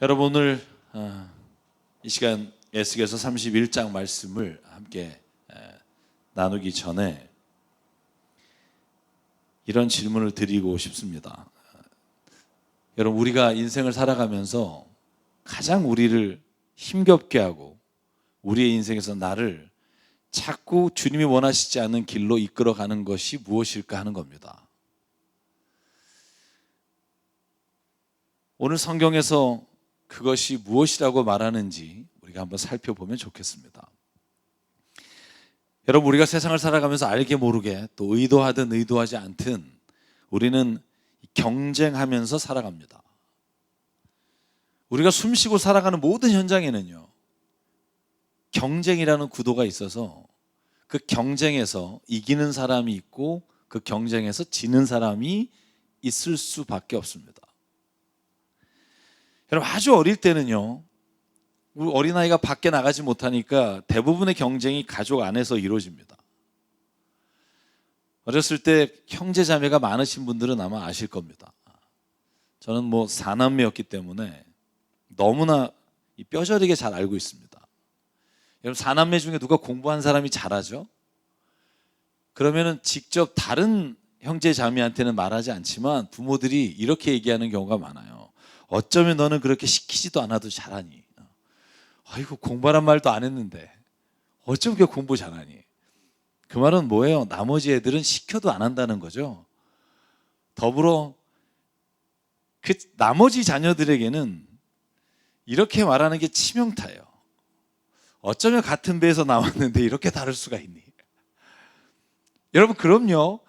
여러분 오늘 이 시간 에스겔서 31장 말씀을 함께 나누기 전에 이런 질문을 드리고 싶습니다. 여러분 우리가 인생을 살아가면서 가장 우리를 힘겹게 하고 우리의 인생에서 나를 자꾸 주님이 원하시지 않는 길로 이끌어가는 것이 무엇일까 하는 겁니다. 오늘 성경에서 그것이 무엇이라고 말하는지 우리가 한번 살펴보면 좋겠습니다. 여러분 우리가 세상을 살아가면서 알게 모르게 또 의도하든 의도하지 않든 우리는 경쟁하면서 살아갑니다. 우리가 숨쉬고 살아가는 모든 현장에는요 경쟁이라는 구도가 있어서 그 경쟁에서 이기는 사람이 있고 그 경쟁에서 지는 사람이 있을 수밖에 없습니다. 여러분 아주 어릴 때는요 우리 어린아이가 밖에 나가지 못하니까 대부분의 경쟁이 가족 안에서 이루어집니다. 어렸을 때 형제 자매가 많으신 분들은 아마 아실 겁니다. 저는 4남매였기 때문에 너무나 뼈저리게 잘 알고 있습니다. 여러분 4남매 중에 누가 공부한 사람이 잘하죠? 그러면은 직접 다른 형제 자매한테는 말하지 않지만 부모들이 이렇게 얘기하는 경우가 많아요. 어쩌면 너는 그렇게 시키지도 않아도 잘하니? 아이고 공부란 말도 안 했는데 어쩜 그렇게 공부 잘하니? 그 말은 뭐예요? 나머지 애들은 시켜도 안 한다는 거죠. 더불어 그 나머지 자녀들에게는 이렇게 말하는 게 치명타예요. 어쩌면 같은 배에서 나왔는데 이렇게 다를 수가 있니? 여러분 그럼요.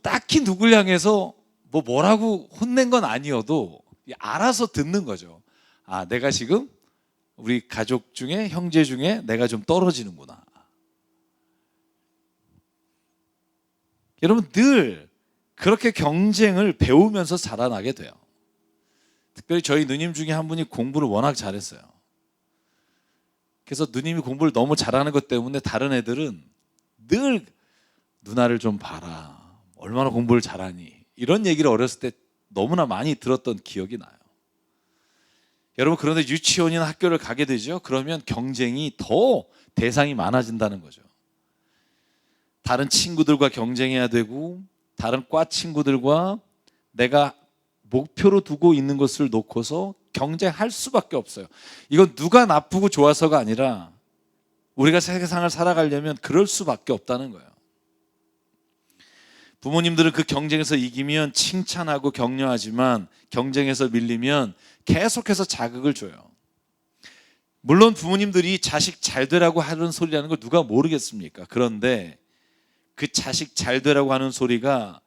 딱히 누굴 향해서 뭐라고 혼낸 건 아니어도 알아서 듣는 거죠. 아, 내가 지금 우리 가족 중에 형제 중에 내가 좀 떨어지는구나. 여러분 늘 그렇게 경쟁을 배우면서 자라나게 돼요. 특별히 저희 누님 중에 한 분이 공부를 워낙 잘했어요. 그래서 누님이 공부를 너무 잘하는 것 때문에 다른 애들은 늘 누나를 좀 봐라. 얼마나 공부를 잘하니. 이런 얘기를 어렸을 때 너무나 많이 들었던 기억이 나요. 여러분 그런데 유치원이나 학교를 가게 되죠. 그러면 경쟁이 더 대상이 많아진다는 거죠. 다른 친구들과 경쟁해야 되고 다른 과 친구들과 내가 목표로 두고 있는 것을 놓고서 경쟁할 수밖에 없어요. 이건 누가 나쁘고 좋아서가 아니라 우리가 세상을 살아가려면 그럴 수밖에 없다는 거예요. 부모님들은 그 경쟁에서 이기면 칭찬하고 격려하지만 경쟁에서 밀리면 계속해서 자극을 줘요. 물론 부모님들이 자식 잘 되라고 하는 소리라는 걸 누가 모르겠습니까? 그런데 그 자식 잘 되라고 하는 소리가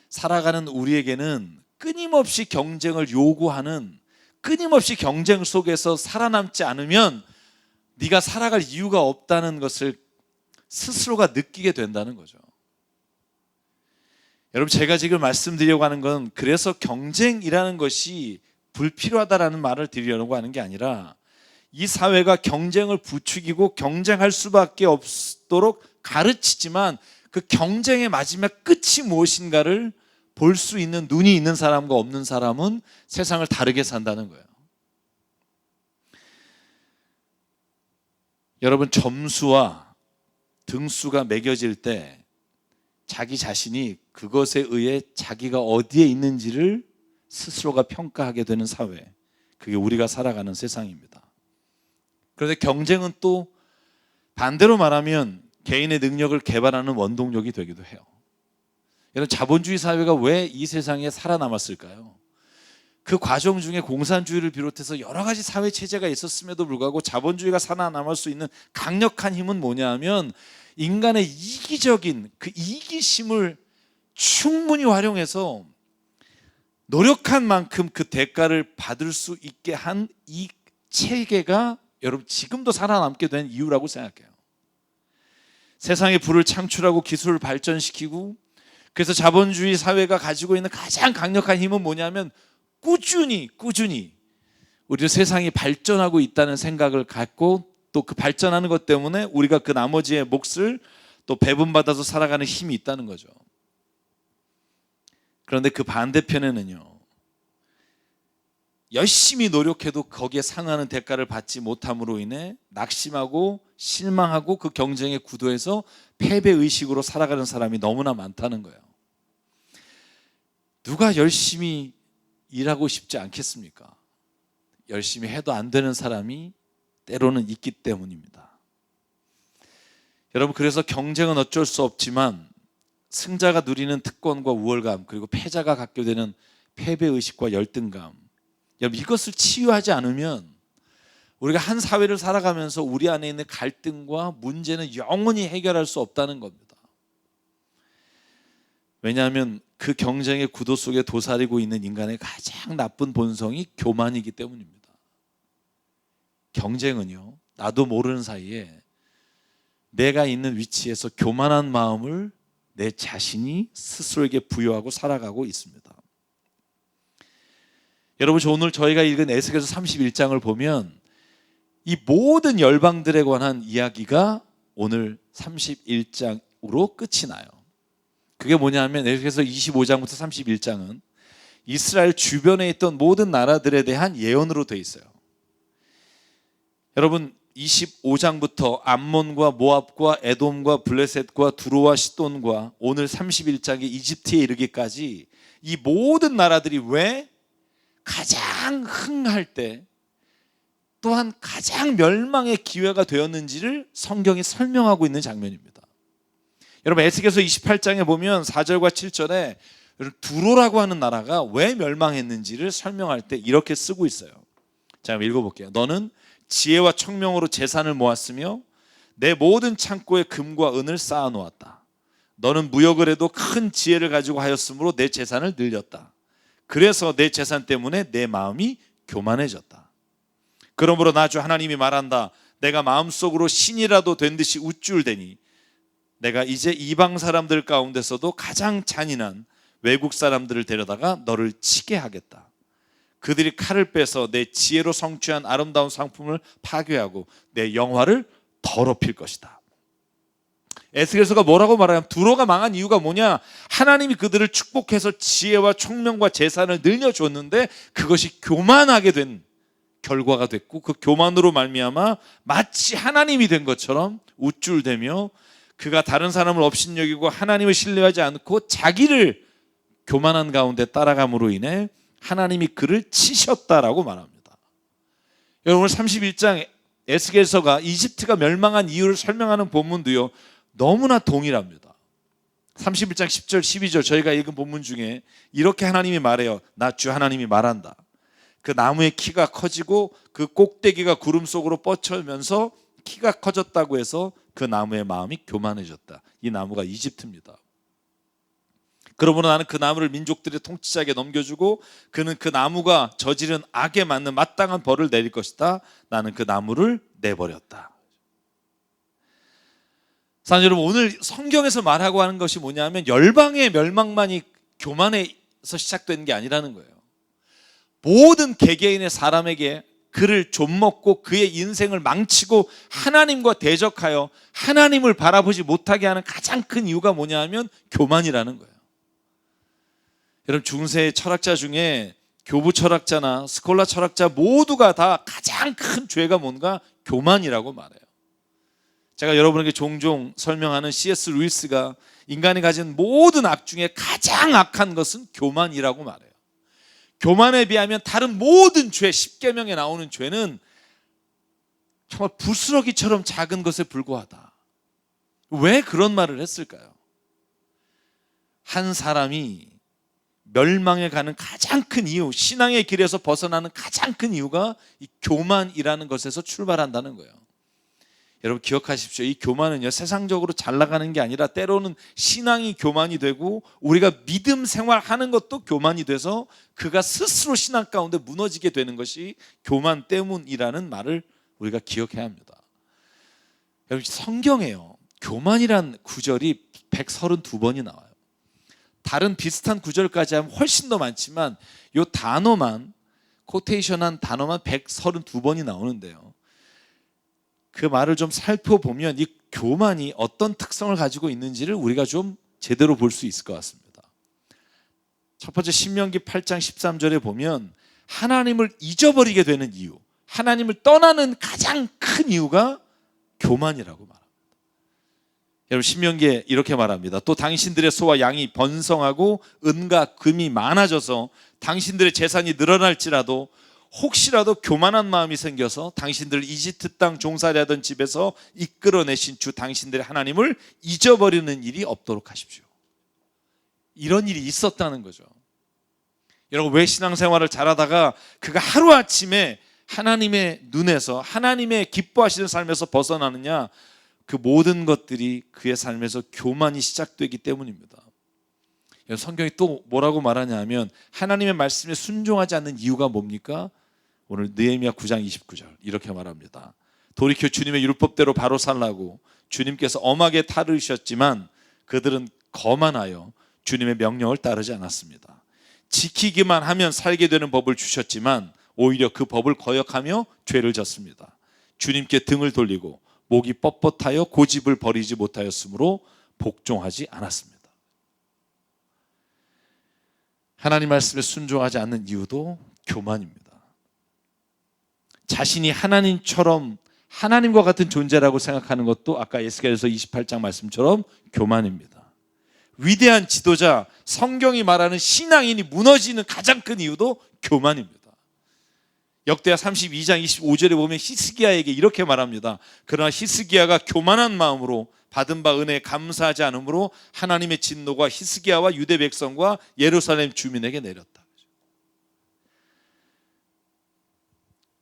살아가는 우리에게는 끊임없이 경쟁을 요구하는 끊임없이 경쟁 속에서 살아남지 않으면 네가 살아갈 이유가 없다는 것을 스스로가 느끼게 된다는 거죠. 여러분 제가 지금 말씀드리려고 하는 건 그래서 경쟁이라는 것이 불필요하다라는 말을 드리려고 하는 게 아니라 이 사회가 경쟁을 부추기고 경쟁할 수밖에 없도록 가르치지만 그 경쟁의 마지막 끝이 무엇인가를 볼 수 있는 눈이 있는 사람과 없는 사람은 세상을 다르게 산다는 거예요. 여러분 점수와 등수가 매겨질 때 자기 자신이 그것에 의해 자기가 어디에 있는지를 스스로가 평가하게 되는 사회, 그게 우리가 살아가는 세상입니다. 그런데 경쟁은 또 반대로 말하면 개인의 능력을 개발하는 원동력이 되기도 해요. 여러분 자본주의 사회가 왜 이 세상에 살아남았을까요? 그 과정 중에 공산주의를 비롯해서 여러 가지 사회 체제가 있었음에도 불구하고 자본주의가 살아남을 수 있는 강력한 힘은 뭐냐 하면 인간의 이기적인 그 이기심을 충분히 활용해서 노력한 만큼 그 대가를 받을 수 있게 한 이 체계가 여러분 지금도 살아남게 된 이유라고 생각해요. 세상에 부를 창출하고 기술을 발전시키고 그래서 자본주의 사회가 가지고 있는 가장 강력한 힘은 뭐냐면 꾸준히 우리 세상이 발전하고 있다는 생각을 갖고 또 그 발전하는 것 때문에 우리가 그 나머지의 몫을 또 배분받아서 살아가는 힘이 있다는 거죠. 그런데 그 반대편에는요 열심히 노력해도 거기에 상하는 대가를 받지 못함으로 인해 낙심하고 실망하고 그 경쟁의 구도에서 패배의식으로 살아가는 사람이 너무나 많다는 거예요. 누가 열심히 일하고 싶지 않겠습니까? 열심히 해도 안 되는 사람이 때로는 있기 때문입니다. 여러분, 그래서 경쟁은 어쩔 수 없지만 승자가 누리는 특권과 우월감, 그리고 패자가 갖게 되는 패배의식과 열등감, 여러분, 이것을 치유하지 않으면 우리가 한 사회를 살아가면서 우리 안에 있는 갈등과 문제는 영원히 해결할 수 없다는 겁니다. 왜냐하면 그 경쟁의 구도 속에 도사리고 있는 인간의 가장 나쁜 본성이 교만이기 때문입니다. 경쟁은요, 나도 모르는 사이에 내가 있는 위치에서 교만한 마음을 내 자신이 스스로에게 부여하고 살아가고 있습니다. 여러분, 오늘 저희가 읽은 에스겔서 31장을 보면 이 모든 열방들에 관한 이야기가 오늘 31장으로 끝이 나요. 그게 뭐냐면 에스겔서 25장부터 31장은 이스라엘 주변에 있던 모든 나라들에 대한 예언으로 되어 있어요. 여러분, 25장부터 암몬과 모압과 에돔과 블레셋과 두로와 시돈과 오늘 31장의 이집트에 이르기까지 이 모든 나라들이 왜 가장 흥할 때 또한 가장 멸망의 기회가 되었는지를 성경이 설명하고 있는 장면입니다. 여러분, 에스겔서 28장에 보면 4절과 7절에 두로라고 하는 나라가 왜 멸망했는지를 설명할 때 이렇게 쓰고 있어요. 자, 한번 읽어볼게요. 너는 지혜와 청명으로 재산을 모았으며 내 모든 창고에 금과 은을 쌓아 놓았다. 너는 무역을 해도 큰 지혜를 가지고 하였으므로 내 재산을 늘렸다. 그래서 내 재산 때문에 내 마음이 교만해졌다. 그러므로 나 주 하나님이 말한다. 내가 마음속으로 신이라도 된 듯이 우쭐대니 내가 이제 이방 사람들 가운데서도 가장 잔인한 외국 사람들을 데려다가 너를 치게 하겠다. 그들이 칼을 빼서 내 지혜로 성취한 아름다운 상품을 파괴하고 내 영화를 더럽힐 것이다. 에스겔서가 뭐라고 말하냐면 두로가 망한 이유가 뭐냐? 하나님이 그들을 축복해서 지혜와 총명과 재산을 늘려줬는데 그것이 교만하게 된 결과가 됐고, 그 교만으로 말미암아 마치 하나님이 된 것처럼 우쭐대며 그가 다른 사람을 업신여기고 하나님을 신뢰하지 않고 자기를 교만한 가운데 따라감으로 인해 하나님이 그를 치셨다라고 말합니다. 여러분, 오늘 31장 에스겔서가 이집트가 멸망한 이유를 설명하는 본문도요, 너무나 동일합니다. 31장 10절 12절 저희가 읽은 본문 중에 이렇게 하나님이 말해요. 나 주 하나님이 말한다. 그 나무의 키가 커지고 그 꼭대기가 구름 속으로 뻗쳐면서 키가 커졌다고 해서 그 나무의 마음이 교만해졌다. 이 나무가 이집트입니다. 그러므로 나는 그 나무를 민족들의 통치자에게 넘겨주고 그는 그 나무가 저지른 악에 맞는 마땅한 벌을 내릴 것이다. 나는 그 나무를 내버렸다. 사실 여러분, 오늘 성경에서 말하고 하는 것이 뭐냐면 열방의 멸망만이 교만에서 시작된 게 아니라는 거예요. 모든 개개인의 사람에게 그를 좀먹고 그의 인생을 망치고 하나님과 대적하여 하나님을 바라보지 못하게 하는 가장 큰 이유가 뭐냐 하면 교만이라는 거예요. 여러분, 중세 철학자 중에 교부 철학자나 스콜라 철학자 모두가 다 가장 큰 죄가 뭔가 교만이라고 말해요. 제가 여러분에게 종종 설명하는 C.S. 루이스가 인간이 가진 모든 악 중에 가장 악한 것은 교만이라고 말해요. 교만에 비하면 다른 모든 죄, 10계명에 나오는 죄는 정말 부스러기처럼 작은 것에 불과하다. 왜 그런 말을 했을까요? 한 사람이 멸망에 가는 가장 큰 이유, 신앙의 길에서 벗어나는 가장 큰 이유가 이 교만이라는 것에서 출발한다는 거예요. 여러분, 기억하십시오. 이 교만은요, 세상적으로 잘 나가는 게 아니라 때로는 신앙이 교만이 되고 우리가 믿음 생활하는 것도 교만이 돼서 그가 스스로 신앙 가운데 무너지게 되는 것이 교만 때문이라는 말을 우리가 기억해야 합니다. 여러분, 성경에요, 교만이란 구절이 132번이 나와요. 다른 비슷한 구절까지 하면 훨씬 더 많지만 이 단어만, 코테이션한 단어만 132번이 나오는데요, 그 말을 좀 살펴보면 이 교만이 어떤 특성을 가지고 있는지를 우리가 좀 제대로 볼 수 있을 것 같습니다. 첫 번째, 신명기 8장 13절에 보면 하나님을 잊어버리게 되는 이유, 하나님을 떠나는 가장 큰 이유가 교만이라고 말합니다. 여러분 신명기에 이렇게 말합니다. 또 당신들의 소와 양이 번성하고 은과 금이 많아져서 당신들의 재산이 늘어날지라도 혹시라도 교만한 마음이 생겨서 당신들 이집트 땅 종살이하던 집에서 이끌어내신 주 당신들의 하나님을 잊어버리는 일이 없도록 하십시오. 이런 일이 있었다는 거죠. 여러분 왜 신앙생활을 잘하다가 그가 하루아침에 하나님의 눈에서 하나님의 기뻐하시는 삶에서 벗어나느냐? 그 모든 것들이 그의 삶에서 교만이 시작되기 때문입니다. 성경이 또 뭐라고 말하냐 하면 하나님의 말씀에 순종하지 않는 이유가 뭡니까? 오늘 느헤미야 9장 29절 이렇게 말합니다. 돌이켜 주님의 율법대로 바로 살라고 주님께서 엄하게 타르셨지만 그들은 거만하여 주님의 명령을 따르지 않았습니다. 지키기만 하면 살게 되는 법을 주셨지만 오히려 그 법을 거역하며 죄를 졌습니다. 주님께 등을 돌리고 목이 뻣뻣하여 고집을 버리지 못하였으므로 복종하지 않았습니다. 하나님 말씀에 순종하지 않는 이유도 교만입니다. 자신이 하나님처럼 하나님과 같은 존재라고 생각하는 것도 아까 에스겔서 28장 말씀처럼 교만입니다. 위대한 지도자, 성경이 말하는 신앙인이 무너지는 가장 큰 이유도 교만입니다. 역대하 32장 25절에 보면 히스기야에게 이렇게 말합니다. 그러나 히스기야가 교만한 마음으로 받은 바 은혜에 감사하지 않으므로 하나님의 진노가 히스기야와 유대 백성과 예루살렘 주민에게 내렸다.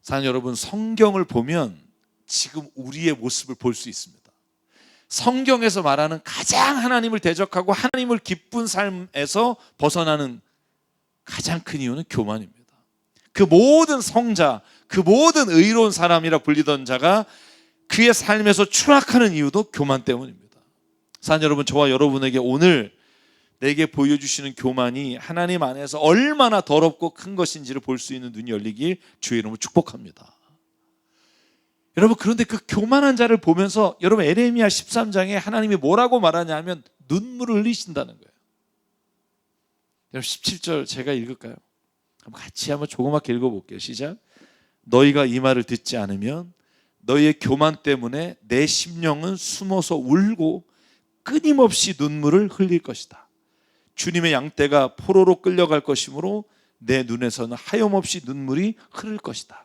사랑하는 여러분, 성경을 보면 지금 우리의 모습을 볼 수 있습니다. 성경에서 말하는 가장 하나님을 대적하고 하나님을 기쁜 삶에서 벗어나는 가장 큰 이유는 교만입니다. 그 모든 성자, 그 모든 의로운 사람이라 불리던 자가 그의 삶에서 추락하는 이유도 교만 때문입니다. 사랑하는 여러분, 저와 여러분에게 오늘 내게 보여주시는 교만이 하나님 안에서 얼마나 더럽고 큰 것인지를 볼 수 있는 눈이 열리길 주의 이름으로 축복합니다. 여러분, 그런데 그 교만한 자를 보면서 여러분 에레미야 13장에 하나님이 뭐라고 말하냐 하면 눈물을 흘리신다는 거예요. 여러분 17절 제가 읽을까요? 같이 한번 조그맣게 읽어볼게요. 시작. 너희가 이 말을 듣지 않으면 너희의 교만 때문에 내 심령은 숨어서 울고 끊임없이 눈물을 흘릴 것이다. 주님의 양떼가 포로로 끌려갈 것이므로 내 눈에서는 하염없이 눈물이 흐를 것이다.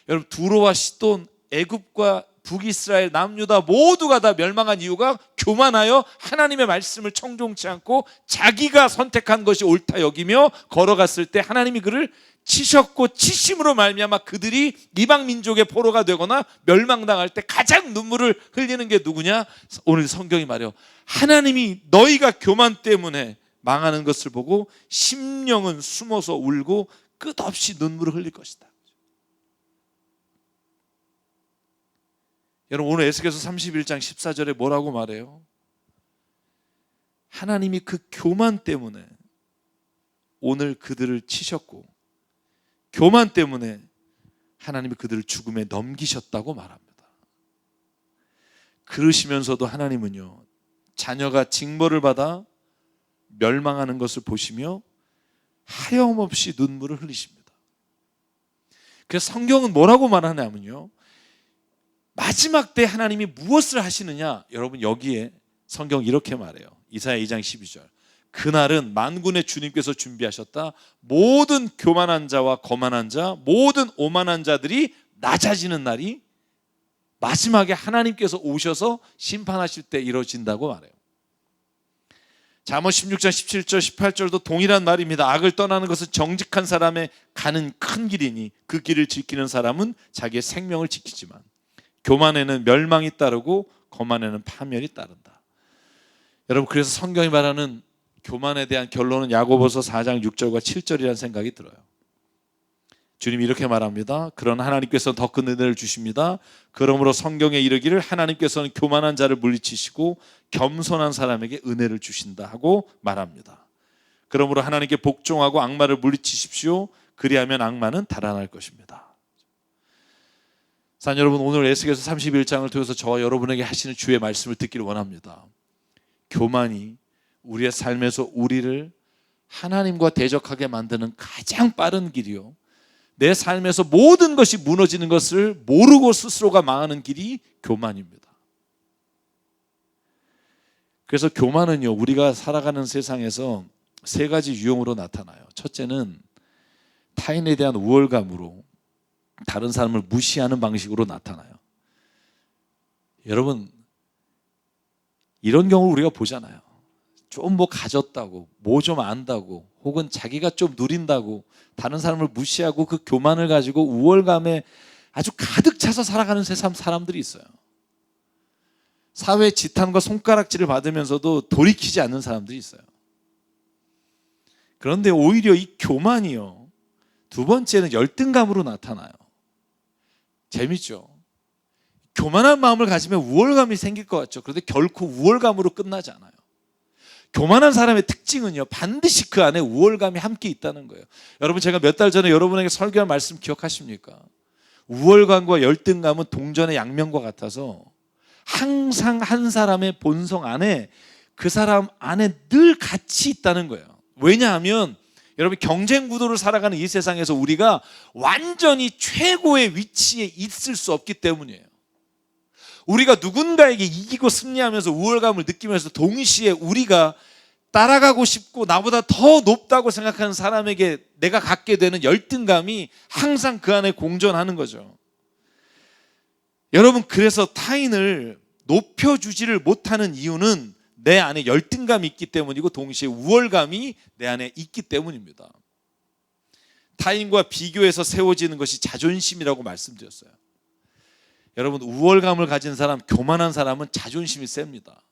여러분 두로와 시돈, 애굽과 북이스라엘, 남유다 모두가 다 멸망한 이유가 교만하여 하나님의 말씀을 청종치 않고 자기가 선택한 것이 옳다 여기며 걸어갔을 때 하나님이 그를 치셨고 치심으로 말미암아 그들이 이방 민족의 포로가 되거나 멸망당할 때 가장 눈물을 흘리는 게 누구냐? 오늘 성경이 말해요. 하나님이 너희가 교만 때문에 망하는 것을 보고 심령은 숨어서 울고 끝없이 눈물을 흘릴 것이다. 여러분 오늘 에스겔서 31장 14절에 뭐라고 말해요? 하나님이 그 교만 때문에 오늘 그들을 치셨고 교만 때문에 하나님이 그들을 죽음에 넘기셨다고 말합니다. 그러시면서도 하나님은요 자녀가 징벌을 받아 멸망하는 것을 보시며 하염없이 눈물을 흘리십니다. 그래서 성경은 뭐라고 말하냐면요 마지막 때 하나님이 무엇을 하시느냐? 여러분 여기에 성경 이렇게 말해요. 이사야 2장 12절. 그날은 만군의 주님께서 준비하셨다. 모든 교만한 자와 거만한 자, 모든 오만한 자들이 낮아지는 날이 마지막에 하나님께서 오셔서 심판하실 때 이루어진다고 말해요. 잠언 16장 17절 18절도 동일한 말입니다. 악을 떠나는 것은 정직한 사람의 가는 큰 길이니 그 길을 지키는 사람은 자기의 생명을 지키지만 교만에는 멸망이 따르고 거만에는 파멸이 따른다. 여러분 그래서 성경이 말하는 교만에 대한 결론은 야고보서 4장 6절과 7절이라는 생각이 들어요. 주님이 이렇게 말합니다. 그러나 하나님께서는 더 큰 은혜를 주십니다. 그러므로 성경에 이르기를 하나님께서는 교만한 자를 물리치시고 겸손한 사람에게 은혜를 주신다 하고 말합니다. 그러므로 하나님께 복종하고 악마를 물리치십시오. 그리하면 악마는 달아날 것입니다. 사랑하는 여러분 오늘 에스겔서 31장을 통해서 저와 여러분에게 하시는 주의 말씀을 듣기를 원합니다. 교만이 우리의 삶에서 우리를 하나님과 대적하게 만드는 가장 빠른 길이요, 내 삶에서 모든 것이 무너지는 것을 모르고 스스로가 망하는 길이 교만입니다. 그래서 교만은요, 우리가 살아가는 세상에서 세 가지 유형으로 나타나요. 첫째는 타인에 대한 우월감으로 다른 사람을 무시하는 방식으로 나타나요. 여러분, 이런 경우를 우리가 보잖아요. 좀 뭐 가졌다고, 뭐 좀 안다고, 혹은 자기가 좀 누린다고 다른 사람을 무시하고 그 교만을 가지고 우월감에 아주 가득 차서 살아가는 세상 사람들이 있어요. 사회의 지탄과 손가락질을 받으면서도 돌이키지 않는 사람들이 있어요. 그런데 오히려 이 교만이요, 두 번째는 열등감으로 나타나요. 재밌죠? 교만한 마음을 가지면 우월감이 생길 것 같죠. 그런데 결코 우월감으로 끝나지 않아요. 교만한 사람의 특징은요, 반드시 그 안에 우월감이 함께 있다는 거예요. 여러분, 제가 몇 달 전에 여러분에게 설교한 말씀 기억하십니까? 우월감과 열등감은 동전의 양면과 같아서 항상 한 사람의 본성 안에, 그 사람 안에 늘 같이 있다는 거예요. 왜냐하면 여러분, 경쟁 구도를 살아가는 이 세상에서 우리가 완전히 최고의 위치에 있을 수 없기 때문이에요. 우리가 누군가에게 이기고 승리하면서 우월감을 느끼면서 동시에 우리가 따라가고 싶고 나보다 더 높다고 생각하는 사람에게 내가 갖게 되는 열등감이 항상 그 안에 공존하는 거죠. 여러분, 그래서 타인을 높여주지를 못하는 이유는 내 안에 열등감이 있기 때문이고 동시에 우월감이 내 안에 있기 때문입니다. 타인과 비교해서 세워지는 것이 자존심이라고 말씀드렸어요. 여러분, 우월감을 가진 사람, 교만한 사람은 자존심이 셉니다.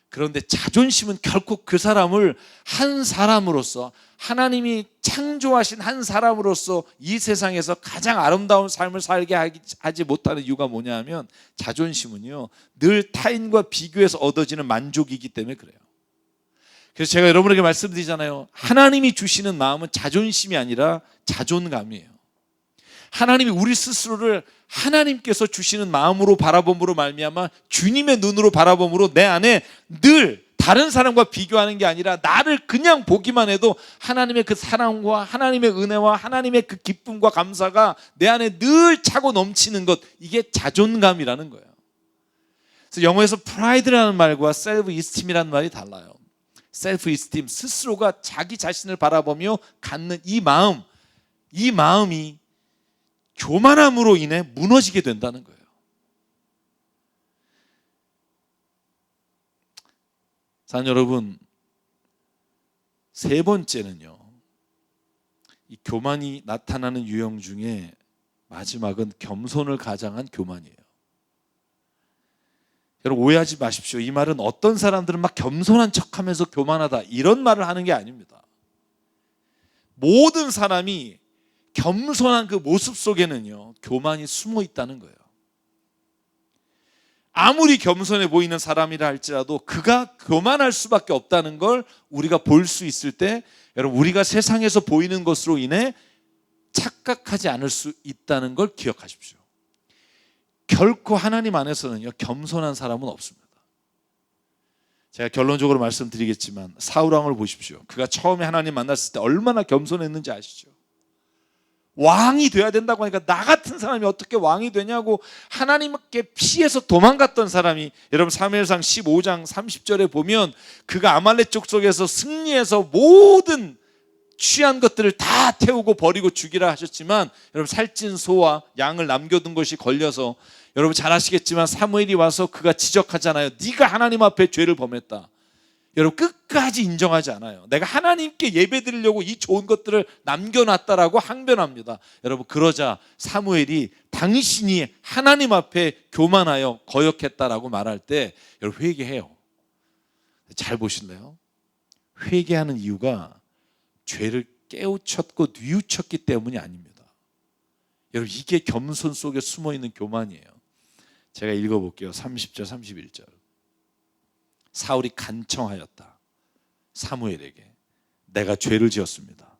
그런데 자존심은 결코 그 사람을 한 사람으로서, 하나님이 창조하신 한 사람으로서 이 세상에서 가장 아름다운 삶을 살게 하지 못하는 이유가 뭐냐 하면, 자존심은요, 늘 타인과 비교해서 얻어지는 만족이기 때문에 그래요. 그래서 제가 여러분에게 말씀드리잖아요. 하나님이 주시는 마음은 자존심이 아니라 자존감이에요. 하나님이 우리 스스로를 하나님께서 주시는 마음으로 바라봄으로 말미암아 주님의 눈으로 바라봄으로 내 안에 늘 다른 사람과 비교하는 게 아니라 나를 그냥 보기만 해도 하나님의 그 사랑과 하나님의 은혜와 하나님의 그 기쁨과 감사가 내 안에 늘 차고 넘치는 것, 이게 자존감이라는 거예요. 그래서 영어에서 pride라는 말과 self-esteem이라는 말이 달라요. self-esteem, 스스로가 자기 자신을 바라보며 갖는 이 마음, 이 마음이 교만함으로 인해 무너지게 된다는 거예요. 사랑 여러분, 세 번째는요, 이 교만이 나타나는 유형 중에 마지막은 겸손을 가장한 교만이에요. 여러분, 오해하지 마십시오. 이 말은 어떤 사람들은 막 겸손한 척하면서 교만하다, 이런 말을 하는 게 아닙니다. 모든 사람이 겸손한 그 모습 속에는요, 교만이 숨어 있다는 거예요. 아무리 겸손해 보이는 사람이라 할지라도 그가 교만할 수밖에 없다는 걸 우리가 볼 수 있을 때, 여러분, 우리가 세상에서 보이는 것으로 인해 착각하지 않을 수 있다는 걸 기억하십시오. 결코 하나님 안에서는요, 겸손한 사람은 없습니다. 제가 결론적으로 말씀드리겠지만 사울 왕을 보십시오. 그가 처음에 하나님 만났을 때 얼마나 겸손했는지 아시죠? 왕이 돼야 된다고 하니까 나 같은 사람이 어떻게 왕이 되냐고 하나님께 피해서 도망갔던 사람이, 여러분 사무엘상 15장 30절에 보면 그가 아말렉 족속에서 승리해서 모든 취한 것들을 다 태우고 버리고 죽이라 하셨지만, 여러분 살찐 소와 양을 남겨둔 것이 걸려서, 여러분 잘 아시겠지만 사무엘이 와서 그가 지적하잖아요. 네가 하나님 앞에 죄를 범했다. 여러분 끝까지 인정하지 않아요. 내가 하나님께 예배드리려고 이 좋은 것들을 남겨놨다라고 항변합니다. 여러분, 그러자 사무엘이 당신이 하나님 앞에 교만하여 거역했다라고 말할 때 여러분 회개해요. 잘 보실래요? 회개하는 이유가 죄를 깨우쳤고 뉘우쳤기 때문이 아닙니다. 여러분, 이게 겸손 속에 숨어있는 교만이에요. 제가 읽어볼게요. 30절 31절. 사울이 간청하였다. 사무엘에게 내가 죄를 지었습니다.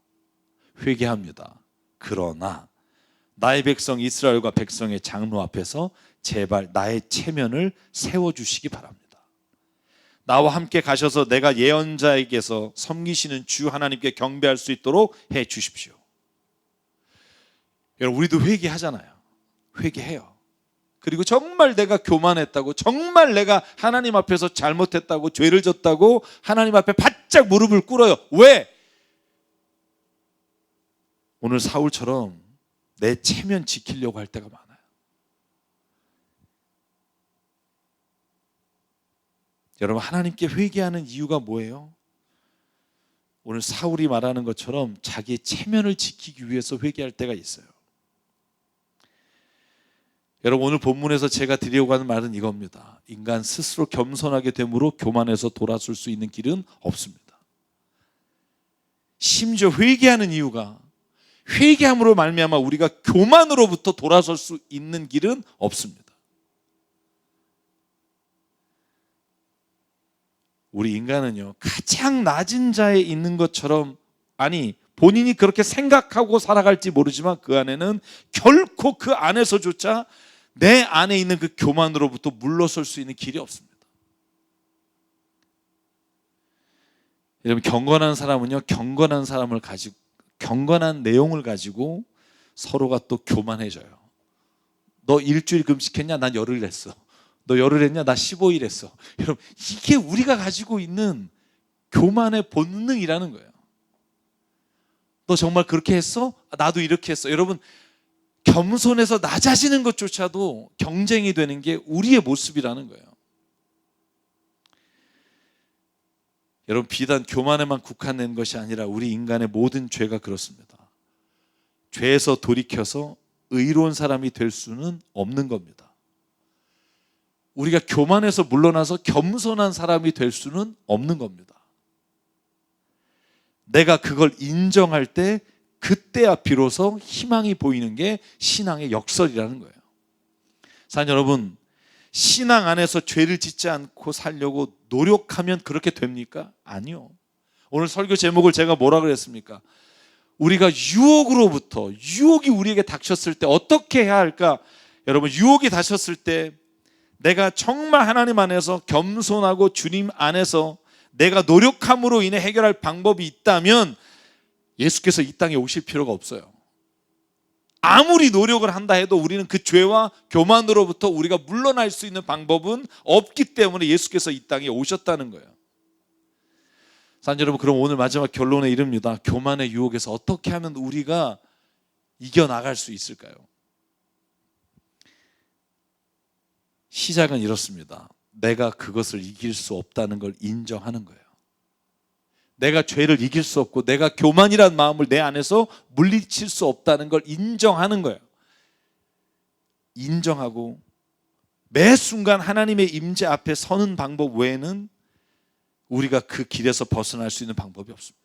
회개합니다. 그러나 나의 백성 이스라엘과 백성의 장로 앞에서 제발 나의 체면을 세워주시기 바랍니다. 나와 함께 가셔서 내가 예언자에게서 섬기시는 주 하나님께 경배할 수 있도록 해 주십시오. 여러분, 우리도 회개하잖아요. 회개해요. 그리고 정말 내가 교만했다고, 정말 내가 하나님 앞에서 잘못했다고, 죄를 졌다고 하나님 앞에 바짝 무릎을 꿇어요. 왜? 오늘 사울처럼 내 체면 지키려고 할 때가 많아요. 여러분, 하나님께 회개하는 이유가 뭐예요? 오늘 사울이 말하는 것처럼 자기의 체면을 지키기 위해서 회개할 때가 있어요. 여러분, 오늘 본문에서 제가 드리려고 하는 말은 이겁니다. 인간 스스로 겸손하게 됨으로 교만해서 돌아설 수 있는 길은 없습니다. 심지어 회개하는 이유가, 회개함으로 말미암아 우리가 교만으로부터 돌아설 수 있는 길은 없습니다. 우리 인간은요, 가장 낮은 자에 있는 것처럼, 아니 본인이 그렇게 생각하고 살아갈지 모르지만 그 안에는 결코 그 안에서조차 내 안에 있는 그 교만으로부터 물러설 수 있는 길이 없습니다. 여러분, 경건한 사람은요, 경건한 사람을 가지고, 경건한 내용을 가지고 서로가 또 교만해져요. 너 일주일 금식했냐? 난 열흘 했어. 너 열흘 했냐? 나 15일 했어. 여러분, 이게 우리가 가지고 있는 교만의 본능이라는 거예요. 너 정말 그렇게 했어? 나도 이렇게 했어. 여러분, 겸손해서 낮아지는 것조차도 경쟁이 되는 게 우리의 모습이라는 거예요. 여러분, 비단 교만에만 국한된 것이 아니라 우리 인간의 모든 죄가 그렇습니다. 죄에서 돌이켜서 의로운 사람이 될 수는 없는 겁니다. 우리가 교만에서 물러나서 겸손한 사람이 될 수는 없는 겁니다. 내가 그걸 인정할 때, 그때야 비로소 희망이 보이는 게 신앙의 역설이라는 거예요. 사랑하는 여러분, 신앙 안에서 죄를 짓지 않고 살려고 노력하면 그렇게 됩니까? 아니요. 오늘 설교 제목을 제가 뭐라 그랬습니까? 우리가 유혹으로부터, 유혹이 우리에게 닥쳤을 때 어떻게 해야 할까? 여러분, 유혹이 닥쳤을 때 내가 정말 하나님 안에서 겸손하고 주님 안에서 내가 노력함으로 인해 해결할 방법이 있다면 예수께서 이 땅에 오실 필요가 없어요. 아무리 노력을 한다 해도 우리는 그 죄와 교만으로부터 우리가 물러날 수 있는 방법은 없기 때문에 예수께서 이 땅에 오셨다는 거예요. 사랑하는 여러분, 그럼 오늘 마지막 결론에 이릅니다. 교만의 유혹에서 어떻게 하면 우리가 이겨나갈 수 있을까요? 시작은 이렇습니다. 내가 그것을 이길 수 없다는 걸 인정하는 거예요. 내가 죄를 이길 수 없고 내가 교만이란 마음을 내 안에서 물리칠 수 없다는 걸 인정하는 거예요. 인정하고 매 순간 하나님의 임재 앞에 서는 방법 외에는 우리가 그 길에서 벗어날 수 있는 방법이 없습니다.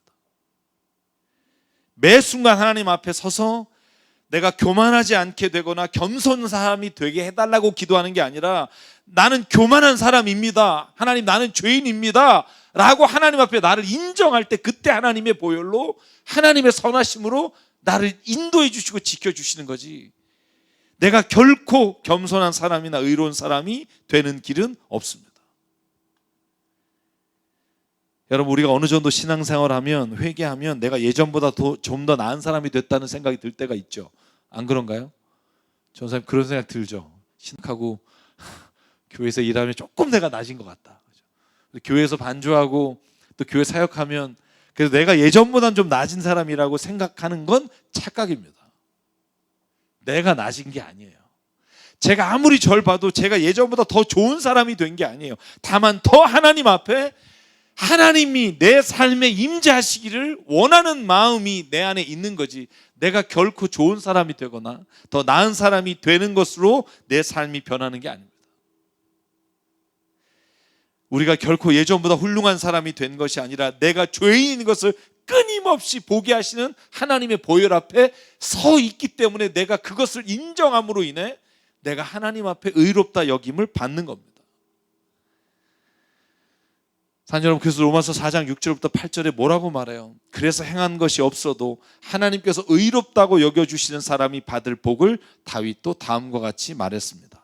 매 순간 하나님 앞에 서서 내가 교만하지 않게 되거나 겸손한 사람이 되게 해달라고 기도하는 게 아니라, 나는 교만한 사람입니다, 하나님 나는 죄인입니다 라고 하나님 앞에 나를 인정할 때, 그때 하나님의 보혈로, 하나님의 선하심으로 나를 인도해 주시고 지켜주시는 거지, 내가 결코 겸손한 사람이나 의로운 사람이 되는 길은 없습니다. 여러분, 우리가 어느 정도 신앙생활하면, 회개하면 내가 예전보다 좀 더 나은 사람이 됐다는 생각이 들 때가 있죠. 안 그런가요? 전사님 그런 생각 들죠. 신학하고 교회에서 일하면 조금 내가 낮은 것 같다. 교회에서 반주하고 또 교회 사역하면 그래서 내가 예전보다는 좀 낮은 사람이라고 생각하는 건 착각입니다. 내가 낮은 게 아니에요. 제가 아무리 절 봐도 제가 예전보다 더 좋은 사람이 된 게 아니에요. 다만 더 하나님 앞에 하나님이 내 삶에 임재하시기를 원하는 마음이 내 안에 있는 거지, 내가 결코 좋은 사람이 되거나 더 나은 사람이 되는 것으로 내 삶이 변하는 게 아닙니다. 우리가 결코 예전보다 훌륭한 사람이 된 것이 아니라 내가 죄인인 것을 끊임없이 보게 하시는 하나님의 보혈 앞에 서 있기 때문에 내가 그것을 인정함으로 인해 내가 하나님 앞에 의롭다 여김을 받는 겁니다. 사랑하는 여러분, 그래서 로마서 4장 6절부터 8절에 뭐라고 말해요? 그래서 행한 것이 없어도 하나님께서 의롭다고 여겨주시는 사람이 받을 복을 다윗도 다음과 같이 말했습니다.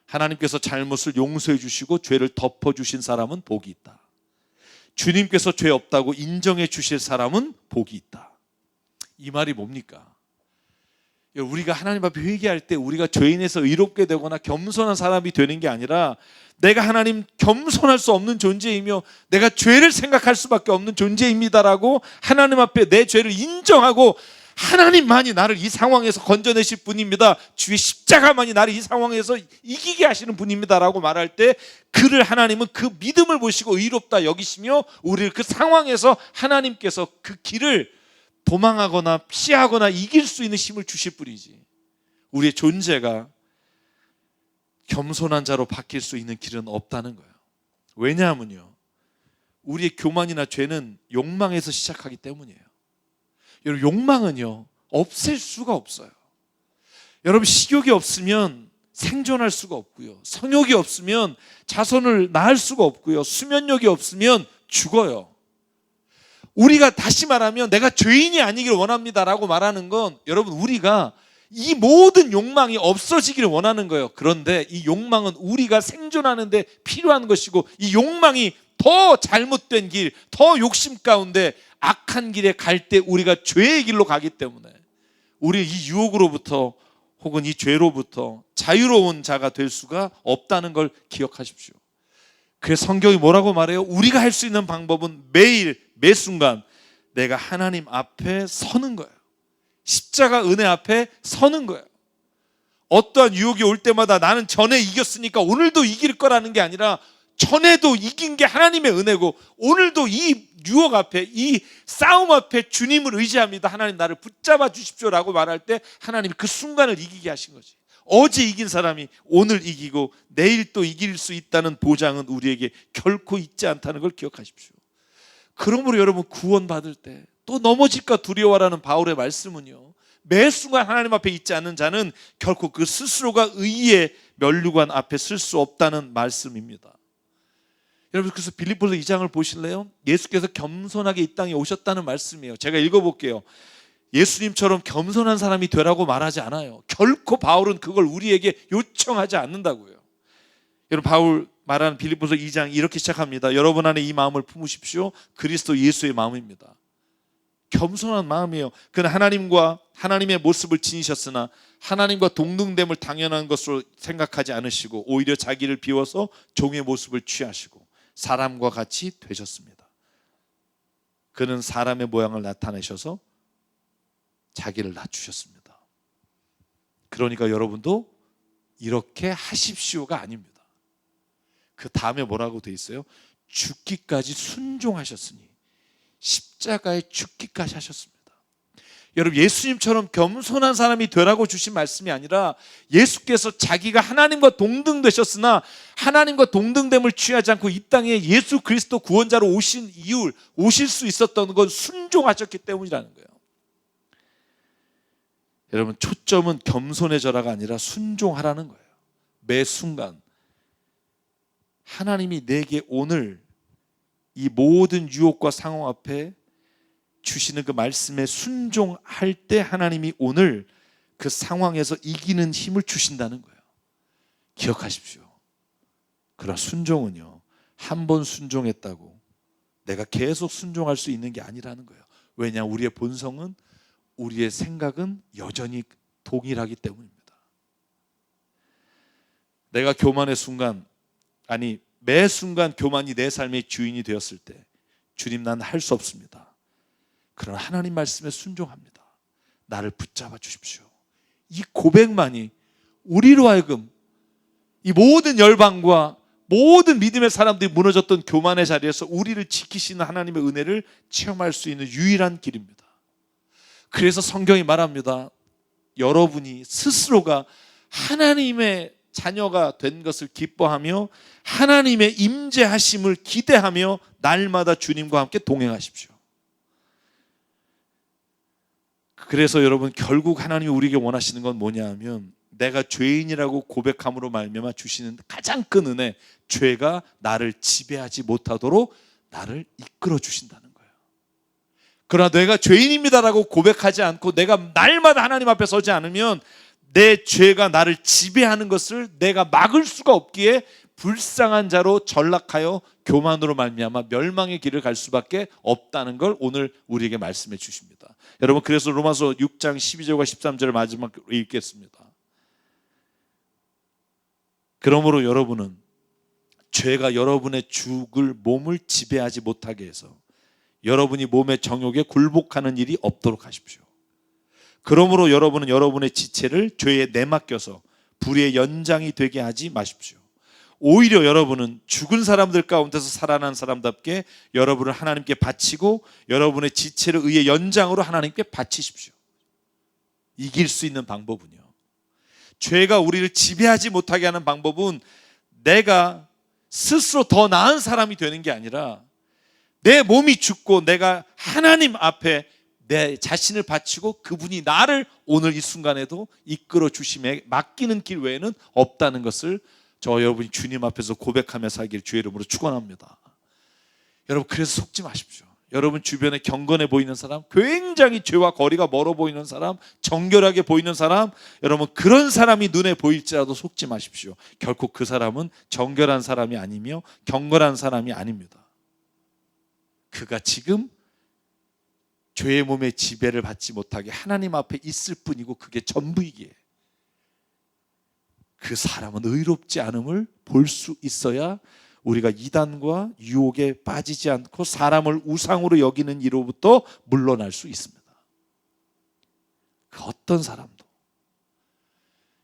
하나님께서 잘못을 용서해 주시고 죄를 덮어주신 사람은 복이 있다. 주님께서 죄 없다고 인정해 주실 사람은 복이 있다. 이 말이 뭡니까? 우리가 하나님 앞에 회개할 때 우리가 죄인에서 의롭게 되거나 겸손한 사람이 되는 게 아니라 내가 하나님 겸손할 수 없는 존재이며 내가 죄를 생각할 수밖에 없는 존재입니다라고 하나님 앞에 내 죄를 인정하고 하나님만이 나를 이 상황에서 건져내실 분입니다. 주의 십자가만이 나를 이 상황에서 이기게 하시는 분입니다라고 말할 때 그를 하나님은 그 믿음을 보시고 의롭다 여기시며 우리를 그 상황에서 하나님께서 그 길을 도망하거나 피하거나 이길 수 있는 힘을 주실 뿐이지 우리의 존재가 겸손한 자로 바뀔 수 있는 길은 없다는 거예요. 왜냐하면요, 우리의 교만이나 죄는 욕망에서 시작하기 때문이에요. 여러분, 욕망은요 없앨 수가 없어요. 여러분, 식욕이 없으면 생존할 수가 없고요, 성욕이 없으면 자손을 낳을 수가 없고요, 수면력이 없으면 죽어요. 우리가 다시 말하면 내가 죄인이 아니길 원합니다라고 말하는 건 여러분 우리가 이 모든 욕망이 없어지기를 원하는 거예요. 그런데 이 욕망은 우리가 생존하는 데 필요한 것이고 이 욕망이 더 잘못된 길, 더 욕심 가운데 악한 길에 갈 때 우리가 죄의 길로 가기 때문에 우리 이 유혹으로부터 혹은 이 죄로부터 자유로운 자가 될 수가 없다는 걸 기억하십시오. 그래서 성경이 뭐라고 말해요? 우리가 할 수 있는 방법은 매일 매 순간 내가 하나님 앞에 서는 거예요. 십자가 은혜 앞에 서는 거예요. 어떠한 유혹이 올 때마다 나는 전에 이겼으니까 오늘도 이길 거라는 게 아니라 전에도 이긴 게 하나님의 은혜고 오늘도 이 유혹 앞에 이 싸움 앞에 주님을 의지합니다. 하나님 나를 붙잡아 주십시오라고 말할 때 하나님이 그 순간을 이기게 하신 거지. 어제 이긴 사람이 오늘 이기고 내일 또 이길 수 있다는 보장은 우리에게 결코 있지 않다는 걸 기억하십시오. 그러므로 여러분 구원받을 때 또 넘어질까 두려워라는 바울의 말씀은요, 매 순간 하나님 앞에 있지 않는 자는 결코 그 스스로가 의의 면류관 앞에 쓸 수 없다는 말씀입니다. 여러분, 그래서 빌립보서 2장을 보실래요? 예수께서 겸손하게 이 땅에 오셨다는 말씀이에요. 제가 읽어볼게요. 예수님처럼 겸손한 사람이 되라고 말하지 않아요. 결코 바울은 그걸 우리에게 요청하지 않는다고요. 여러분, 바울 말하는 빌립보서 2장 이렇게 시작합니다. 여러분 안에 이 마음을 품으십시오. 그리스도 예수의 마음입니다. 겸손한 마음이에요. 그는 하나님과 하나님의 모습을 지니셨으나 하나님과 동등됨을 당연한 것으로 생각하지 않으시고 오히려 자기를 비워서 종의 모습을 취하시고 사람과 같이 되셨습니다. 그는 사람의 모양을 나타내셔서 자기를 낮추셨습니다. 그러니까 여러분도 이렇게 하십시오가 아닙니다. 그 다음에 뭐라고 돼 있어요? 죽기까지 순종하셨으니 십자가에 죽기까지 하셨습니다. 여러분, 예수님처럼 겸손한 사람이 되라고 주신 말씀이 아니라 예수께서 자기가 하나님과 동등되셨으나 하나님과 동등됨을 취하지 않고 이 땅에 예수 그리스도 구원자로 오신 이유, 오실 수 있었던 건 순종하셨기 때문이라는 거예요. 여러분, 초점은 겸손해져라가 아니라 순종하라는 거예요. 매 순간 하나님이 내게 오늘 이 모든 유혹과 상황 앞에 주시는 그 말씀에 순종할 때 하나님이 오늘 그 상황에서 이기는 힘을 주신다는 거예요. 기억하십시오. 그러나 순종은요, 한 번 순종했다고 내가 계속 순종할 수 있는 게 아니라는 거예요. 왜냐? 우리의 본성은, 우리의 생각은 여전히 동일하기 때문입니다. 내가 교만의 순간, 아니 매 순간 교만이 내 삶의 주인이 되었을 때 주님, 난 할 수 없습니다. 그러나 하나님 말씀에 순종합니다. 나를 붙잡아 주십시오. 이 고백만이 우리로 하여금 이 모든 열방과 모든 믿음의 사람들이 무너졌던 교만의 자리에서 우리를 지키시는 하나님의 은혜를 체험할 수 있는 유일한 길입니다. 그래서 성경이 말합니다. 여러분이 스스로가 하나님의 자녀가 된 것을 기뻐하며 하나님의 임재하심을 기대하며 날마다 주님과 함께 동행하십시오. 그래서 여러분, 결국 하나님이 우리에게 원하시는 건 뭐냐 하면 내가 죄인이라고 고백함으로 말미암아 주시는 가장 큰 은혜, 죄가 나를 지배하지 못하도록 나를 이끌어 주신다는 거예요. 그러나 내가 죄인입니다라고 고백하지 않고 내가 날마다 하나님 앞에 서지 않으면 내 죄가 나를 지배하는 것을 내가 막을 수가 없기에 불쌍한 자로 전락하여 교만으로 말미암아 멸망의 길을 갈 수밖에 없다는 걸 오늘 우리에게 말씀해 주십니다. 여러분, 그래서 로마서 6장 12절과 13절을 마지막으로 읽겠습니다. 그러므로 여러분은 죄가 여러분의 죽을 몸을 지배하지 못하게 해서 여러분이 몸의 정욕에 굴복하는 일이 없도록 하십시오. 그러므로 여러분은 여러분의 지체를 죄에 내맡겨서 불의의 연장이 되게 하지 마십시오. 오히려 여러분은 죽은 사람들 가운데서 살아난 사람답게 여러분을 하나님께 바치고 여러분의 지체를 의의 연장으로 하나님께 바치십시오. 이길 수 있는 방법은요, 죄가 우리를 지배하지 못하게 하는 방법은 내가 스스로 더 나은 사람이 되는 게 아니라 내 몸이 죽고 내가 하나님 앞에 내 자신을 바치고 그분이 나를 오늘 이 순간에도 이끌어 주심에 맡기는 길 외에는 없다는 것을 저 여러분이 주님 앞에서 고백하며 살길 주의 이름으로 축원합니다. 여러분, 그래서 속지 마십시오. 여러분 주변에 경건해 보이는 사람, 굉장히 죄와 거리가 멀어 보이는 사람, 정결하게 보이는 사람, 여러분 그런 사람이 눈에 보일지라도 속지 마십시오. 결코 그 사람은 정결한 사람이 아니며 경건한 사람이 아닙니다. 그가 지금 죄의 몸의 지배를 받지 못하게 하나님 앞에 있을 뿐이고 그게 전부이기에 그 사람은 의롭지 않음을 볼 수 있어야 우리가 이단과 유혹에 빠지지 않고 사람을 우상으로 여기는 이로부터 물러날 수 있습니다. 그 어떤 사람도.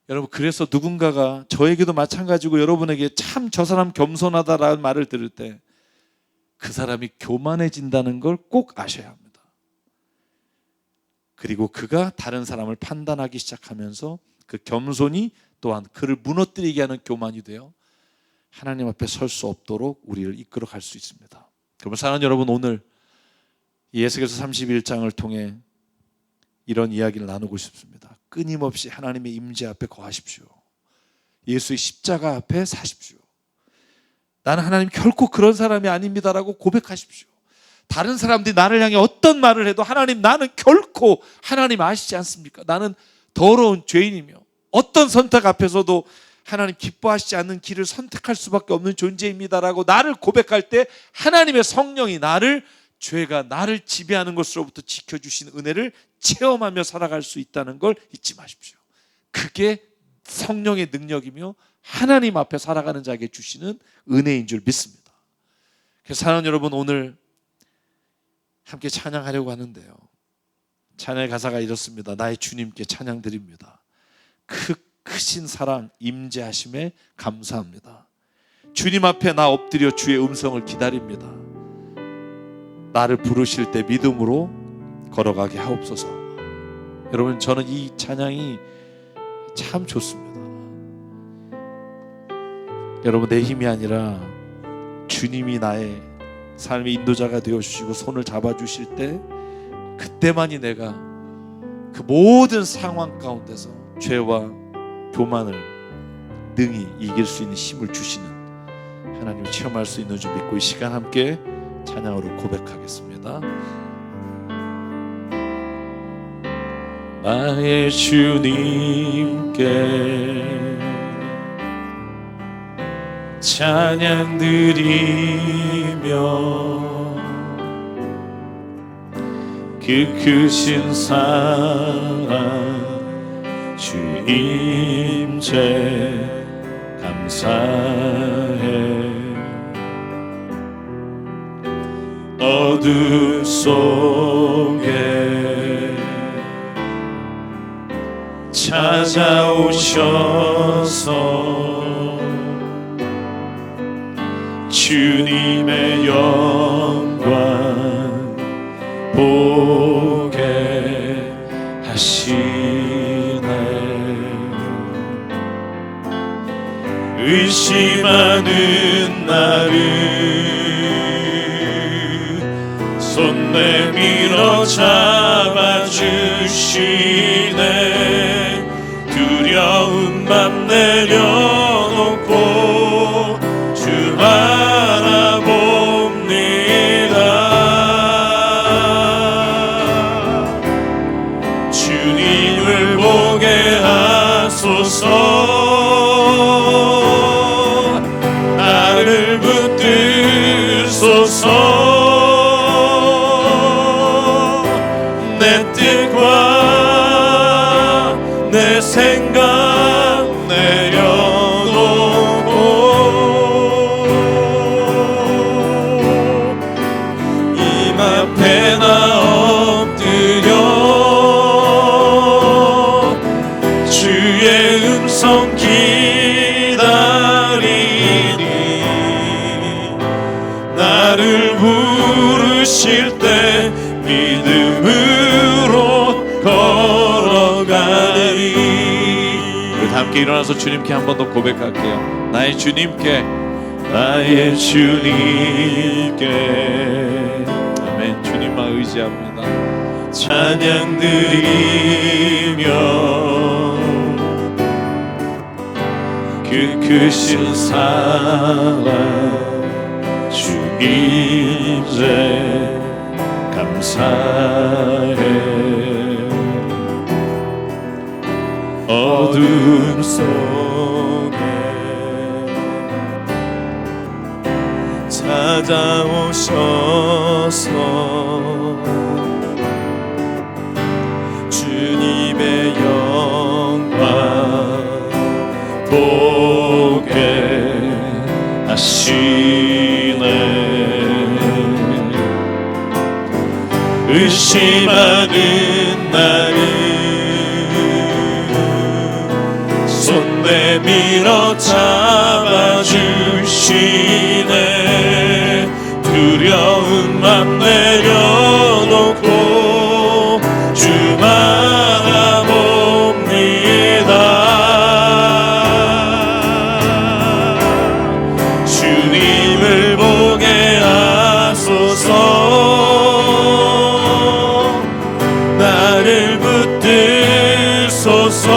여러분, 그래서 누군가가 저에게도 마찬가지고 여러분에게 참 저 사람 겸손하다라는 말을 들을 때 그 사람이 교만해진다는 걸 꼭 아셔야 합니다. 그리고 그가 다른 사람을 판단하기 시작하면서 그 겸손이 또한 그를 무너뜨리게 하는 교만이 되어 하나님 앞에 설 수 없도록 우리를 이끌어 갈 수 있습니다. 그러면 사랑하는 여러분, 오늘 에스겔서 31장을 통해 이런 이야기를 나누고 싶습니다. 끊임없이 하나님의 임재 앞에 거하십시오. 예수의 십자가 앞에 사십시오. 나는 하나님 결코 그런 사람이 아닙니다라고 고백하십시오. 다른 사람들이 나를 향해 어떤 말을 해도 하나님, 나는 결코, 하나님 아시지 않습니까? 나는 더러운 죄인이며 어떤 선택 앞에서도 하나님 기뻐하시지 않는 길을 선택할 수밖에 없는 존재입니다라고 나를 고백할 때 하나님의 성령이 나를, 죄가 나를 지배하는 것으로부터 지켜주신 은혜를 체험하며 살아갈 수 있다는 걸 잊지 마십시오. 그게 성령의 능력이며 하나님 앞에 살아가는 자에게 주시는 은혜인 줄 믿습니다. 그래서 사랑하는 여러분, 오늘 함께 찬양하려고 하는데요, 찬양의 가사가 이렇습니다. 나의 주님께 찬양 드립니다. 크신 사랑 임재하심에 감사합니다. 주님 앞에 나 엎드려 주의 음성을 기다립니다. 나를 부르실 때 믿음으로 걸어가게 하옵소서. 여러분, 저는 이 찬양이 참 좋습니다. 여러분, 내 힘이 아니라 주님이 나의 삶의 인도자가 되어주시고 손을 잡아주실 때 그때만이 내가 그 모든 상황 가운데서 죄와 교만을 능히 이길 수 있는 힘을 주시는 하나님을 체험할 수 있는 줄 믿고 이 시간 함께 찬양으로 고백하겠습니다. 나의 주님께 찬양 드리며 그 크신 사랑 주 임재 감사해. 어둠 속에 찾아오셔서 주님의 영광 보게 하시네. 의심하는 나를 손 내밀어 잡아주시네. 두려운 맘 내려놓고 주 바라봅니다. 주님을 보게 하소서. 나를 붙드소서. 내 뜻과 내 생각 내려놓고 임 앞에 나 엎드려 주의 음성 기다리니 나를 부르실 때 믿음으로 걸어가리. 우리 다 함께 일어나서 주님께 한 번 더 고백할게요. 나의 주님께, 나의 주님께. 아멘. 주님만 의지합니다. 찬양 드리며 그 크신 사랑 주님께 감사해. 어둠 속에 찾아오셔서 주님의 영광 보게 하시네. 의심하는 나를 손 내밀어 잡아주시네. 두려운 맘 내려놓고 주 바라봅니다. 주님을 보게 하소서. 나를 붙들소서.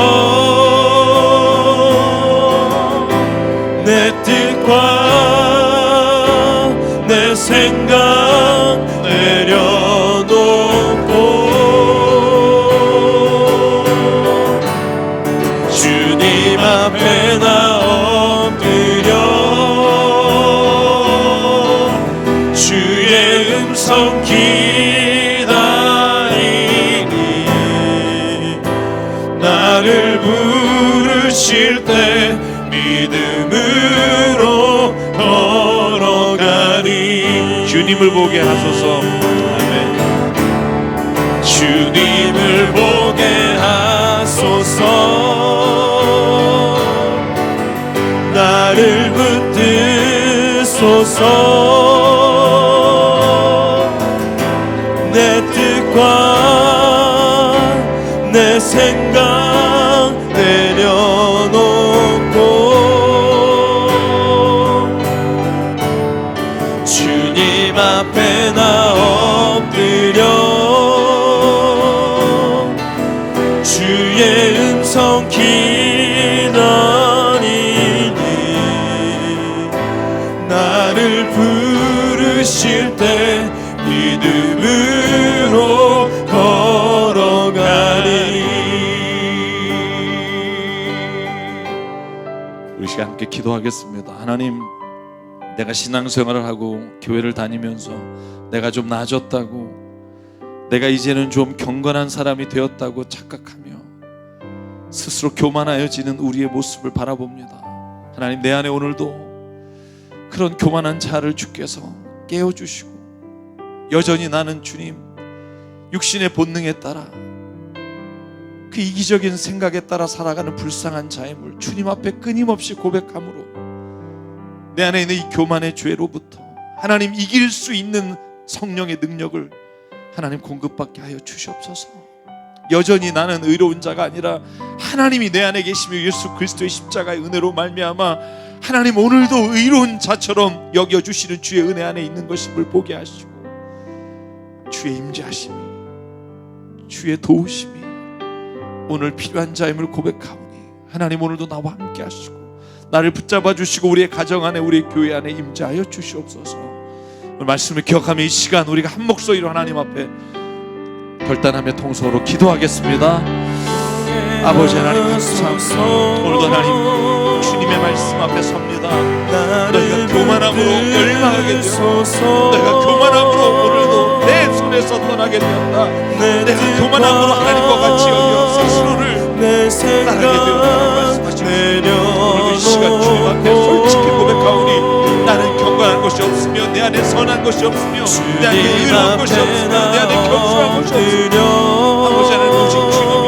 내 뜻과 내 생각 내려놓고 주님 앞에 나 엎드려 주의 음성 기다리니 나를 부르실 때 믿음으로 걸어가리. 주님을 보게 하소서. 아멘. 주님을 보게 하소서. 나를 붙드소서. 내 뜻과 내 생각 내려놓고 주님 앞에 나 엎드려 주의 음성 기다리니 나를 부르실 때 믿음으로 걸어가리. 우리 시간 함께 기도하겠습니다. 하나님, 내가 신앙생활을 하고 교회를 다니면서 내가 좀 나아졌다고, 내가 이제는 좀 경건한 사람이 되었다고 착각하며 스스로 교만하여지는 우리의 모습을 바라봅니다. 하나님, 내 안에 오늘도 그런 교만한 자를 주께서 깨워주시고, 여전히 나는 주님 육신의 본능에 따라 그 이기적인 생각에 따라 살아가는 불쌍한 자임을 주님 앞에 끊임없이 고백함으로 내 안에 있는 이 교만의 죄로부터 하나님 이길 수 있는 성령의 능력을 하나님 공급받게 하여 주시옵소서. 여전히 나는 의로운 자가 아니라 하나님이 내 안에 계시며 예수 그리스도의 십자가의 은혜로 말미암아 하나님 오늘도 의로운 자처럼 여겨주시는 주의 은혜 안에 있는 것임을 보게 하시고, 주의 임재하심이, 주의 도우심이 오늘 필요한 자임을 고백하오니 하나님 오늘도 나와 함께 하시고 나를 붙잡아 주시고 우리의 가정 안에, 우리의 교회 안에 임재하여 주시옵소서. 오늘 말씀을 기억하며 이 시간 우리가 한 목소리로 하나님 앞에 결단하며 통성으로 기도하겠습니다. 아버지 하나님 감사합니다. 오늘도 하나님 주님의 말씀 앞에 섭니다. 너희가 교만함으로 멸망하게 되었다. 너희가 교만함으로 오늘도 내 손에서 떠나게 되었다. 내가 교만함으로 하나님과 같이 여겨 스스로를 따르게 되었다고 말씀하시고 오늘 이 시간 주님 앞에 솔직히 고백하오니 나는 경건한 것이 없으며 내 안에 선한 것이 없으며 내 안에 의로운 것이 없으며 내 안에 겸손한 것이 없으며 아버지 하나님 오직 주님이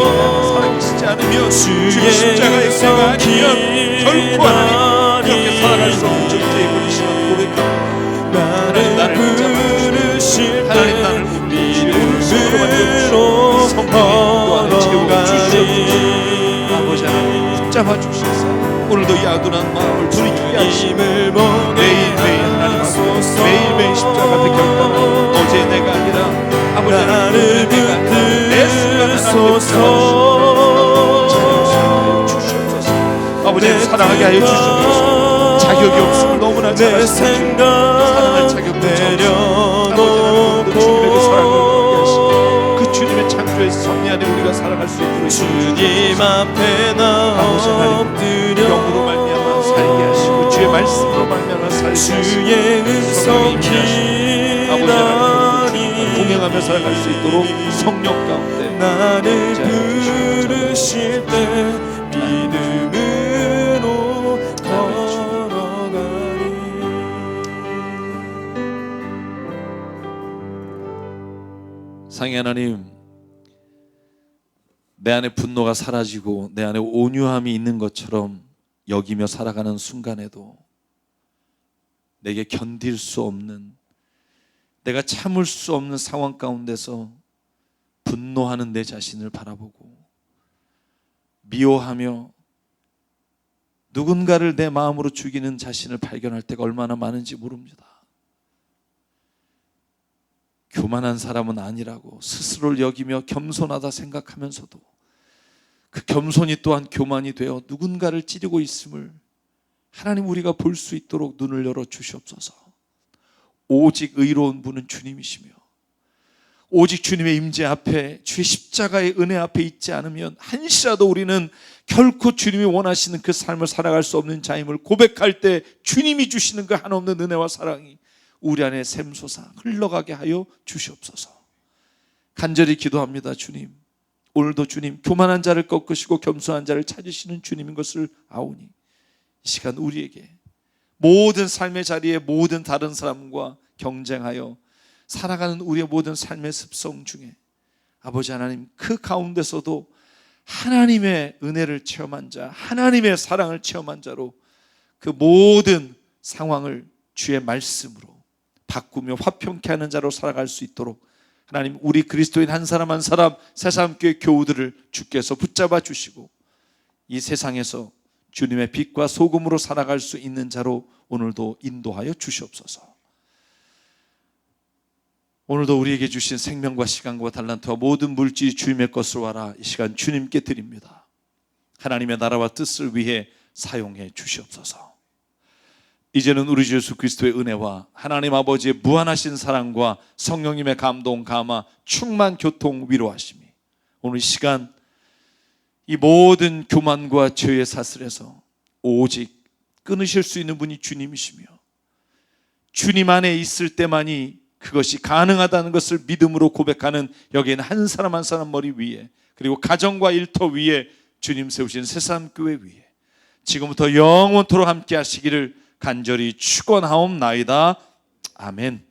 살아계시지 않으면 주의 십자가의 은혜가 아니면 결코 하나님 이렇게 살아갈 수 없는 존재의 분이시라 고백합니다. 하나님 나를 붙잡아주시고 하나님 나를 붙잡아주시고 손으로 만들어주시고 성령의 인도하는 채우고 주시옵소서. 아버지 하나님 붙잡아주셔서 오늘도 이 아둔한 마음을 부르게 하시고 매일매일 하나님 앞에 매일매일 십자가 앞에 결단하고 어제 내가 아니라 아버지 하나님 내가 아니라 내 순간 하나님께 주시옵소서. 아버지 하나님 사랑하게 하여 주시옵소서. 자격이 없음을 너무나 잘 아시옵소서. 사랑할 자격도 없습니다. 아버지 하나님 주님에게 사랑을 하게 하시고 그 주님의 창조의 섭리 안에 우리가 살아갈 수 있도록 주님 앞에 엎드려 영으로 말미암아 살게 하시고 주의 말씀으로 말미암아 살게 하시고 주의 음성 기다리 동행하며 살아갈 수 있도록 성령 가운데 나를 부르실 때 믿음으로 걸어가리. 상의 하나님, 내 안에 분노가 사라지고 내 안에 온유함이 있는 것처럼 여기며 살아가는 순간에도 내게 견딜 수 없는, 내가 참을 수 없는 상황 가운데서 분노하는 내 자신을 바라보고 미워하며 누군가를 내 마음으로 죽이는 자신을 발견할 때가 얼마나 많은지 모릅니다. 교만한 사람은 아니라고 스스로를 여기며 겸손하다 생각하면서도 그 겸손이 또한 교만이 되어 누군가를 찌르고 있음을 하나님 우리가 볼 수 있도록 눈을 열어 주시옵소서. 오직 의로운 분은 주님이시며 오직 주님의 임재 앞에 주의 십자가의 은혜 앞에 있지 않으면 한시라도 우리는 결코 주님이 원하시는 그 삶을 살아갈 수 없는 자임을 고백할 때 주님이 주시는 그 한없는 은혜와 사랑이 우리 안에 샘솟아 흘러가게 하여 주시옵소서. 간절히 기도합니다. 주님, 오늘도 주님 교만한 자를 꺾으시고 겸손한 자를 찾으시는 주님인 것을 아오니 이 시간 우리에게 모든 삶의 자리에 모든 다른 사람과 경쟁하여 살아가는 우리의 모든 삶의 습성 중에 아버지 하나님 그 가운데서도 하나님의 은혜를 체험한 자, 하나님의 사랑을 체험한 자로 그 모든 상황을 주의 말씀으로 바꾸며 화평케 하는 자로 살아갈 수 있도록 하나님 우리 그리스도인 한 사람 한 사람 새삼교회 교우들을 주께서 붙잡아 주시고 이 세상에서 주님의 빛과 소금으로 살아갈 수 있는 자로 오늘도 인도하여 주시옵소서. 오늘도 우리에게 주신 생명과 시간과 달란트와 모든 물질이 주님의 것으로 와라 이 시간 주님께 드립니다. 하나님의 나라와 뜻을 위해 사용해 주시옵소서. 이제는 우리 주 예수 그리스도의 은혜와 하나님 아버지의 무한하신 사랑과 성령님의 감동, 감화, 충만 교통, 위로하심이 오늘 이 시간 이 모든 교만과 죄의 사슬에서 오직 끊으실 수 있는 분이 주님이시며 주님 안에 있을 때만이 그것이 가능하다는 것을 믿음으로 고백하는 여기에는 한 사람 한 사람 머리 위에 그리고 가정과 일터 위에 주님 세우신 새삼교회 위에 지금부터 영원토록 함께 하시기를 간절히 축원하옵나이다. 아멘.